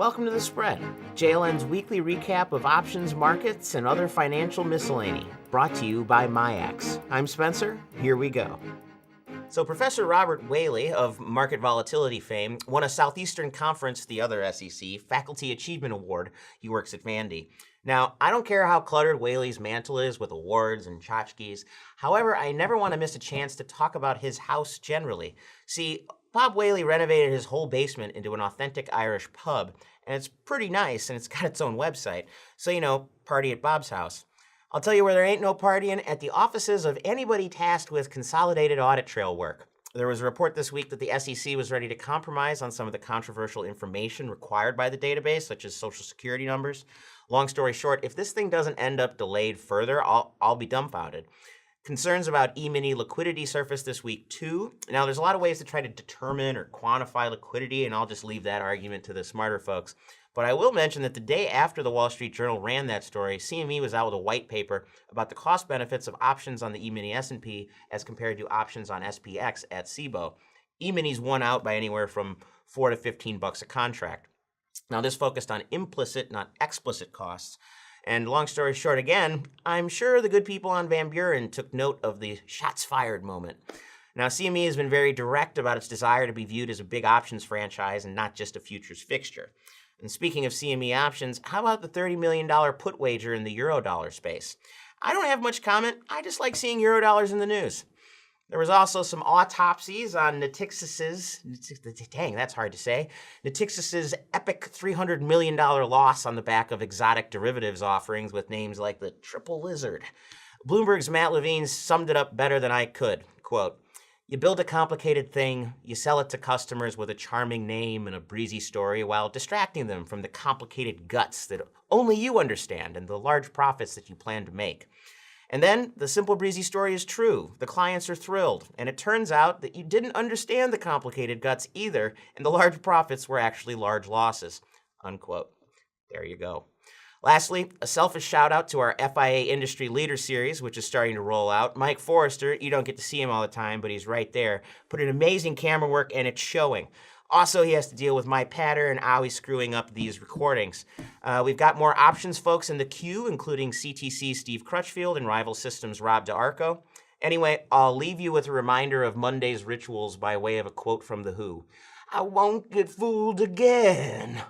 Welcome to The Spread, JLN's weekly recap of options, markets, and other financial miscellany, brought to you by MyX. I'm Spencer. Here we go. So Professor Robert Whaley of market volatility fame won a Southeastern Conference, the other SEC, Faculty Achievement Award. He works at Vandy. Now, I don't care how cluttered Whaley's mantle is with awards and tchotchkes. However, I never want to miss a chance to talk about his house generally. See, Bob Whaley renovated his whole basement into an authentic Irish pub, and it's pretty nice, and it's got its own website. So, party at Bob's house. I'll tell you where there ain't no partying, at the offices of anybody tasked with consolidated audit trail work. There was a report this week that the SEC was ready to compromise on some of the controversial information required by the database, such as Social Security numbers. Long story short, if this thing doesn't end up delayed further, I'll be dumbfounded. Concerns about E-mini liquidity surfaced this week too. Now, there's a lot of ways to try to determine or quantify liquidity, and I'll just leave that argument to the smarter folks. But I will mention that the day after the Wall Street Journal ran that story, CME was out with a white paper about the cost benefits of options on the E-mini S&P as compared to options on SPX at CBOE. E-minis won out by anywhere from $4 to $15 a contract. Now, this focused on implicit, not explicit costs. And long story short, again, I'm sure the good people on Van Buren took note of the shots fired moment. Now, CME has been very direct about its desire to be viewed as a big options franchise and not just a futures fixture. And speaking of CME options, how about the $30 million put wager in the Eurodollar space? I don't have much comment. I just like seeing Eurodollars in the news. There was also some autopsies on Natixis's, dang, that's hard to say, Natixis's epic $300 million loss on the back of exotic derivatives offerings with names like the Triple Lizard. Bloomberg's Matt Levine summed it up better than I could. Quote, "You build a complicated thing, you sell it to customers with a charming name and a breezy story while distracting them from the complicated guts that only you understand and the large profits that you plan to make. And then the simple breezy story is true. The clients are thrilled, and it turns out that you didn't understand the complicated guts either, and the large profits were actually large losses." Unquote. There you go. Lastly, a selfish shout out to our FIA Industry Leader Series, which is starting to roll out. Mike Forrester, you don't get to see him all the time, but he's right there. Put in amazing camera work, and it's showing. Also, he has to deal with my patter and always screwing up these recordings. We've got more options folks in the queue, including CTC Steve Crutchfield and Rival Systems Rob DeArco. Anyway, I'll leave you with a reminder of Monday's rituals by way of a quote from The Who. "I won't get fooled again."